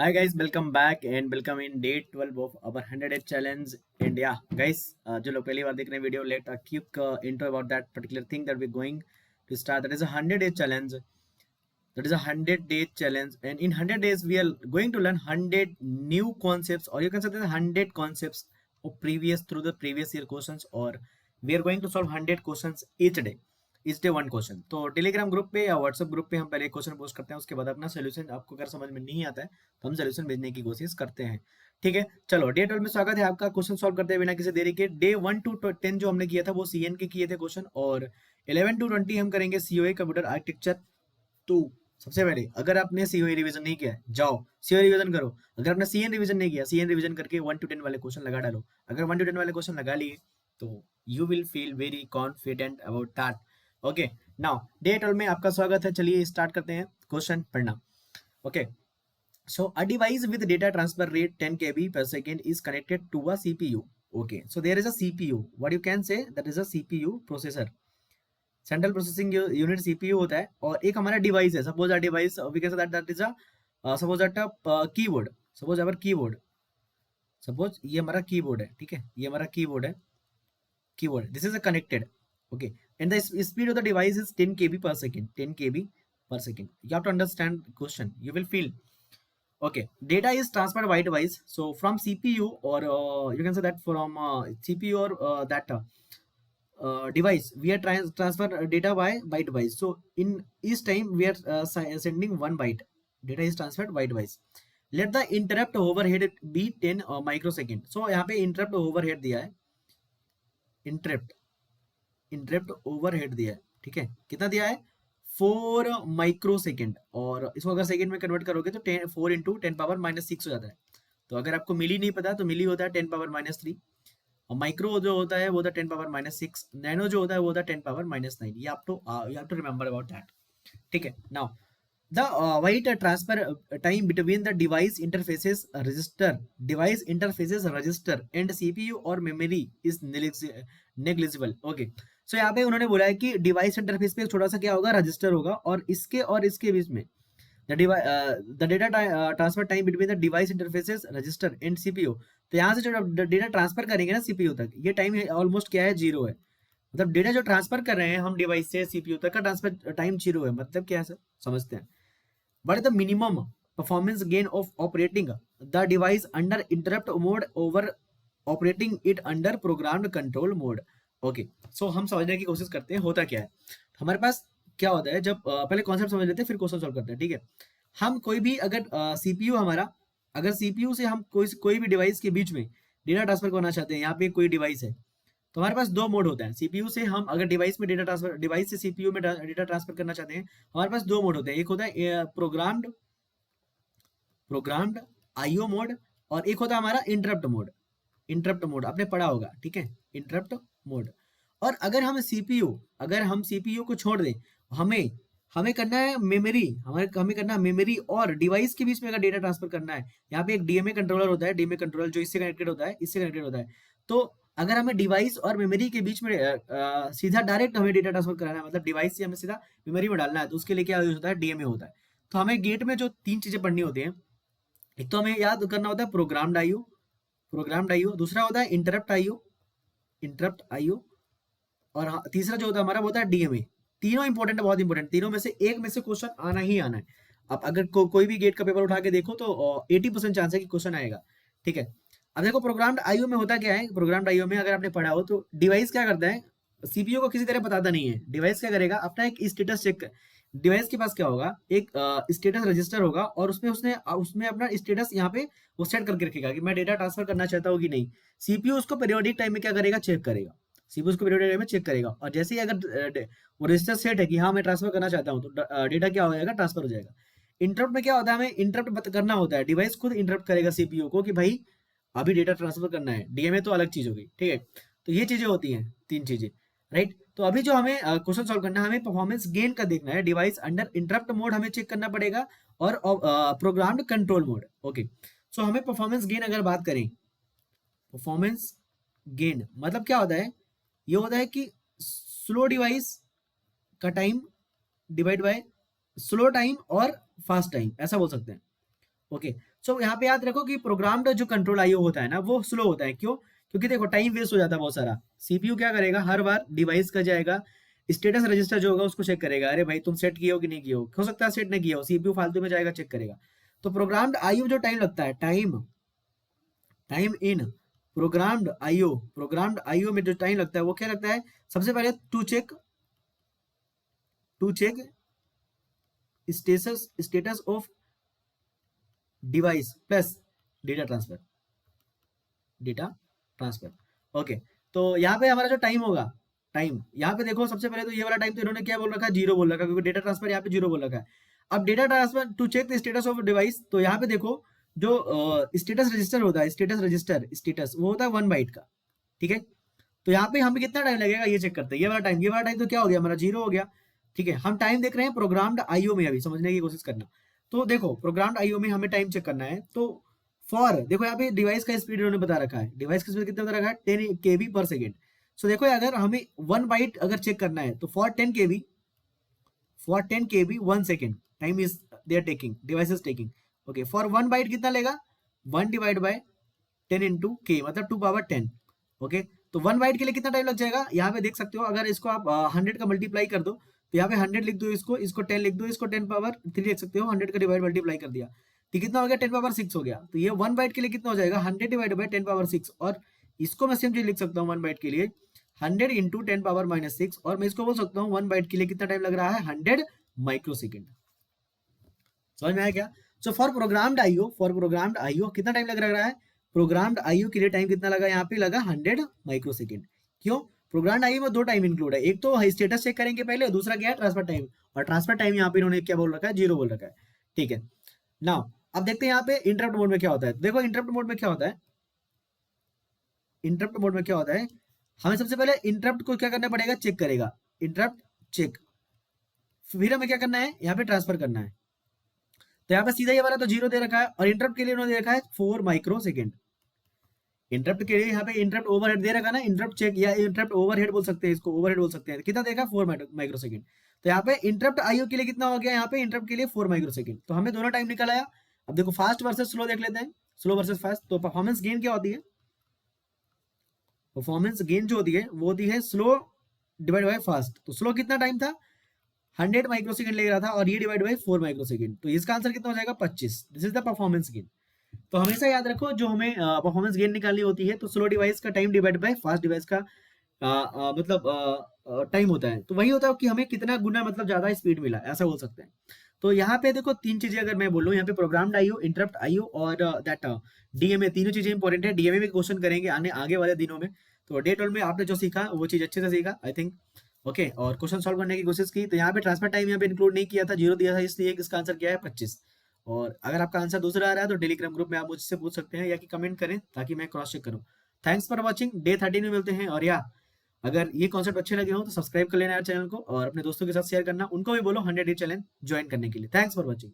Hi guys, welcome back and welcome in day 12 of our 100 day challenge. And yeah, guys, जो लोग पहली बार देख रहे हैं video, let a quick intro about that particular thing that we're going to start. That is a 100 day challenge. That is a 100-day challenge, and in 100 days we are going to learn 100 new concepts, or you can say 100 concepts of previous through the previous year questions, or we are going to solve 100 questions each day one question. तो Telegram group पे या WhatsApp group पे हम पहले question post करते हैं, उसके बाद अपना सोल्यूशन, आपको अगर समझ में नहीं आता है तो हम सोल्यूशन भेजने की कोशिश करते हैं। ठीक है, चलो डे 12 में स्वागत है आपका। क्वेश्चन सॉल्व करते हैं बिना किसी देरी के। डे 1 to 10 जो हमने किया था वो सीएन के किए थे क्वेश्चन, और 11 to 20 हम करेंगे सीओए कंप्यूटर आर्किटेक्चर। तो सबसे पहले अगर आपने सीओए रिवीजन नहीं किया है, जाओ सीओए रिवीजन करो। अगर आपने सीएन रिवीजन नहीं किया, सीएन रिवीजन करके 1 to 10 वाले क्वेश्चन लगा डालो। अगर 1 to 10 वाले क्वेश्चन लगा लिए तो you will feel very confident about that. Okay, now day 12 में आपका स्वागत है। चलिए स्टार्ट करते हैं क्वेश्चन पढ़ना। Okay, so a device with data transfer rate 10 kb per second is connected to a CPU. Okay, so there is a CPU. What you can say, that is a CPU processor, central processing unit CPU होता है। और एक हमारा device है, suppose a device we can say that is a suppose that keyboard, suppose our keyboard, suppose ये हमारा keyboard है। ठीक है, ये हमारा कीबोर्ड है, keyboard, this is a connected. Okay, and the speed of the device is 10 kb per second, 10 kb per second। You have to understand question, you will feel। Okay, data is transferred byte-wise, so from CPU, or you can say that from CPU or that device, we are transfer data by byte-wise. So in each time we are sending one byte. Data is transferred byte-wise. Let the interrupt overhead be 10 microsecond. So यहाँ पे interrupt overhead दिया है, interrupt overhead दिया है। ठीक है, कितना दिया है? 4 माइक्रोसेकेंड, और इसको अगर सेकंड में कन्वर्ट करोगे तो 4 इंटू 10⁻⁻6 हो जाता है। तो अगर आपको मिली नहीं पता तो मिली होता है 10⁻⁻3, और माइक्रो जो होता है वो होता है 10⁻�6, नैनो जो होता है वो होता है 10⁻�9। ये आप तो you have to remember about that. ठीक है, now the byte transfer time between the device interfaces register and CPU और memory is negligible. Okay, so यहाँ पे उन्होंने बोला है कि डिवाइस इंटरफेस पे छोटा सा क्या होगा, रजिस्टर होगा, और इसके बीच में the data transfer time between the device interfaces register and CPU. तो यहाँ से जो डेटा ट्रांसफर करेंगे ना सीपीयू तक, ये टाइम ऑलमोस्ट क्या है, जीरो है। मतलब डेटा जो ट्रांसफर कर रहे हैं हम डिवाइस से सीपीयू तक का ट्रांसफर टाइम जीरो है। मतलब क्या है सर, समझते हैं। What is the minimum performance gain of operating the device under interrupt mode over operating it under programmed control mode? Okay, so हम समझने की कोशिश करते हैं होता क्या है। हमारे पास क्या होता है, जब पहले कॉन्सेप्ट समझ लेते हैं फिर क्वेश्चन सॉल्व करते हैं। ठीक है, हम कोई भी अगर सीपीयू हमारा, अगर सीपीयू से हम कोई भी डिवाइस के बीच में डेटा ट्रांसफर करना चाहते हैं, यहाँ पे कोई डिवाइस है, तो हमारे पास दो मोड होता है। सीपीयू से हम अगर डिवाइस में डेटा ट्रांसफर, डिवाइस से सीपीयू में डेटा ट्रांसफर करना चाहते हैं, हमारे पास दो मोड होते हैं। एक होता है प्रोग्राम्ड आईओ मोड, और एक होता है हमारा इंटरप्ट मोड। इंटरप्ट मोड आपने पढ़ा होगा, ठीक है, इंटरप्ट मोड। और अगर हम सीपीयू को छोड़ दें, हमें हमें करना है मेमोरी, हमें करना है मेमोरी और डिवाइस के बीच में अगर डेटा ट्रांसफर करना है, यहाँ पे एक डीएमए कंट्रोलर होता है, डीएमए कंट्रोलर जो इससे कनेक्टेड होता है, इससे कनेक्टेड होता है। तो अगर हमें डिवाइस और मेमोरी के बीच में सीधा डायरेक्ट हमें डेटा ट्रांसफर कराना है, मतलब डिवाइस से हमें सीधा मेमोरी में डालना है, तो उसके लिए क्या यूज होता है, डीएमए होता है। तो हमें गेट में जो तीन चीजें पढ़नी होती हैं, एक तो हमें याद करना होता है प्रोग्राम्ड आईओ, दूसरा होता है इंटरप्ट आईओ, और तीसरा जो होता है हमारा वो होता है डीएमए। तीनों इंपॉर्टेंट है, बहुत इंपॉर्टेंट। तीनों में से एक में से क्वेश्चन आना ही आना है। अब अगर कोई भी गेट का पेपर उठा के देखो तो 80% चांस है कि क्वेश्चन आएगा। ठीक है, अब देखो प्रोग्राम्ड आईओ में होता क्या है। प्रोग्राम्ड आईओ में अगर आपने पढ़ा हो तो डिवाइस क्या करता है, सीपीयू को किसी तरह बताता नहीं है। डिवाइस क्या करेगा, अपना एक स्टेटस चेक, डिवाइस के पास क्या होगा, एक स्टेटस रजिस्टर होगा, और उसमें अपना स्टेटस यहाँ पे वो सेट करके रखेगा कि मैं डेटा ट्रांसफर करना चाहता हूँ कि नहीं। सीपीयू उसको पीरियोडिक टाइम में क्या करेगा, चेक करेगा। सीपीयू उसको पीरियोडिक टाइम में चेक करेगा, और जैसे ही अगर वो रजिस्टर सेट है कि हाँ मैं ट्रांसफर करना चाहता हूँ, तो डेटा क्या हो जाएगा, ट्रांसफर हो जाएगा। इंटरप्ट में क्या होता है, हमें इंटरप्ट करना होता है। डिवाइस खुद इंटरप्ट करेगा सीपीयू को कि भाई अभी डेटा ट्रांसफर करना है। डीएमए तो अलग चीज होगी। ठीक है, तो ये चीजें होती हैं, तीन चीजें, राइट। तो अभी जो हमें क्वेश्चन सॉल्व करना है, हमें परफॉर्मेंस गेन का देखना है। डिवाइस अंडर इंटरप्ट मोड हमें चेक करना पड़ेगा, और प्रोग्राम्ड कंट्रोल मोड। ओके, सो हमें परफॉर्मेंस गेन अगर बात करें, परफॉर्मेंस गेन मतलब क्या होता है, ये होता है कि स्लो डिवाइस का time divide by slow time और फास्ट टाइम, ऐसा बोल सकते हैं। ओके, सो यहाँ पे याद रखो कि प्रोग्राम्ड जो कंट्रोल आईओ होता है ना वो स्लो होता है। क्यों? क्योंकि देखो टाइम वेस्ट हो जाता है बहुत सारा। सीपीयू क्या करेगा, हर बार डिवाइस का जाएगा, स्टेटस रजिस्टर जो होगा उसको चेक करेगा, अरे भाई तुम सेट किए हो कि नहीं किए हो सकता है सेट नहीं किया हो, सीपीयू फालतू में जाएगा चेक करेगा। तो प्रोग्राम्ड आईओ जो टाइम लगता है, टाइम इन प्रोग्राम्ड आईओ में जो टाइम लगता है वो क्या लगता है, सबसे पहले to check status of device plus data transfer. Okay, तो यहाँ पे हमारा जो टाइम होगा, टाइम यहाँ पे देखो सबसे पहले तो ये वाला टाइम तो इन्होंने क्या बोल रखा है, जीरो बोल रखा है, क्योंकि डेटा ट्रांसफर यहाँ पे जीरो बोल रखा है। अब data transfer to check the status of device, तो यहाँ पे देखो जो स्टेटस रजिस्टर होता है, स्टेटस वो होता है 1 बाइट का, ठीक है। तो यहाँ पे हमें कितना टाइम लगेगा ये चेक करते हैं। ये वाला टाइम तो क्या हो गया हमारा, जीरो हो गया, ठीक है। हम टाइम देख रहे हैं प्रोग्राम्ड आईओ में, अभी समझने की कोशिश करना। तो देखो प्रोग्राम्ड आईओ में हमें टाइम चेक करना है, तो फॉर देखो यहाँ पे डिवाइस का स्पीड उन्होंने बता रखा है, डिवाइस का स्पीड कितना बता रखा है, 10 केबी पर सेकेंड। सो देखो अगर हमें 1 बाइट अगर चेक करना है तो for 10 KB 1 second time is they are taking, device is taking. Okay, for 1 byte कितना लेगा, 1 डिवाइड बाय 10 इंटू के, मतलब 2 पावर 10। ओके, तो 1 बाइट के लिए कितना टाइम लग जाएगा, यहाँ पे देख सकते हो। अगर इसको आप 100 का मल्टीप्लाई कर दो तो यहाँ पे 100 लिख दो, इसको 10 लिख दो, इसको 10 पावर 3 लिख सकते हो। 100 का डिवाइड मल्टीप्लाई कर दिया तो कितना हो गया, 10 पावर 6 हो गया। तो ये 1 बाइट के लिए कितना हो जाएगा, 100 डिवाइड बाय 10 पावर 6। और इसको मैं सेम चीज लिख सकता हूँ 1 बाइट के लिए 100 इंटू 10 पावर -6, और मैं इसको बोल सकता हूँ 1 बाइट के लिए कितना टाइम लग रहा है, 100 माइक्रो सेकेंड। समझ में आया क्या? सो फॉर प्रोग्राम्ड आईओ कितना टाइम लग रहा है, प्रोग्राम्ड आईओ के लिए टाइम कितना लगा, यहाँ पे लगा 100 माइक्रो सेकेंड। क्यों? प्रोग्राम्ड आईओ में 2 टाइम इंक्लूड है, एक तो स्टेटस चेक करेंगे पहले, दूसरा क्या है, ट्रांसफर टाइम। और ट्रांसफर टाइम यहाँ पे इन्होंने क्या बोल रखा है, 0 बोल रखा है, ठीक है। नाउ अब देखते हैं यहाँ पे इंटरप्ट मोड में क्या होता है। देखो इंटरप्ट मोड में क्या होता है, हमें सबसे पहले इंटरप्ट को क्या करना पड़ेगा, चेक करेगा, इंटरप्ट चेक, फिर हमें क्या करना है, यहाँ पे ट्रांसफर करना है। तो यहाँ पे सीधा ये वाला तो 0 दे रखा है, और इंटरप्ट के लिए उन्होंने दे रखा है 4 माइक्रो सेकेंड। इंटरप्ट के लिए यहाँ पे इंटरप्ट ओवरहेड दे रखा ना, इंटरप्ट चेक या इंटरप्ट ओवरहेड बोल सकते हैं, इसको ओवरहेड बोल सकते हैं। कितना देखा, 4 माइक्रो सेकेंड। तो यहाँ पे इंटरप्ट आईओ के लिए कितना हो गया, यहाँ पे इंटरप्ट के लिए 4 माइक्रो सेकेंड। तो हमें दोनों टाइम निकल आया। अब देखो फास्ट वर्सेस स्लो देख लेते हैं, स्लो वर्सेस फास्ट। तो परफॉर्मेंस गेन क्या होती है, परफॉर्मेंस गेन जो होती है वो होती है स्लो डिवाइड बाय फास्ट। तो स्लो कितना टाइम था, 100 माइक्रो सेकेंड ले रहा था, और ये डिवाइड बाय 4 माइक्रो सेकेंड। तो इसका आंसर कितना हो जाएगा, 25। This is the performance gain. तो हमेशा याद रखो जो हमें परफॉर्मेंस गेन निकालनी होती है तो स्लो डिवाइस का time divide by fast device का मतलब टाइम होता है। तो वही होता है कि हमें कितना गुना मतलब ज्यादा स्पीड मिला, ऐसा बोल सकते हैं। तो यहाँ पे देखो 3 चीजें अगर मैं बोलूँ, यहाँ पे प्रोग्राम्ड आईओ, इंटरप्ट आईओ और दैट डीएमए, तीनों चीजें इंपॉर्टेंट है। डीएमए में क्वेश्चन करेंगे आगे वाले दिनों में। तो डे 12 में आपने जो सीखा वो चीज अच्छे से सीखा आई थिंक, ओके। और क्वेश्चन सॉल्व करने की कोशिश की। तो यहाँ पे ट्रांसफर टाइम यहाँ पे इंक्लूड नहीं किया था, 0 दिया था, इसलिए इसका आंसर क्या है, 25। और अगर आपका आंसर दूसरा आ रहा है तो टेलीग्राम ग्रुप में आप मुझसे पूछ सकते हैं, या कि कमेंट करें ताकि मैं क्रॉस चेक करूं। थैंक्स फॉर वॉचिंग, डे 13 में मिलते हैं। और या अगर ये कॉन्सेप्ट अच्छे लगे हो तो सब्सक्राइब कर लेना यार चैनल को, और अपने दोस्तों के साथ शेयर करना, उनको भी बोलो 100 डे चैलेंज ज्वाइन करने के लिए। Thanks for watching.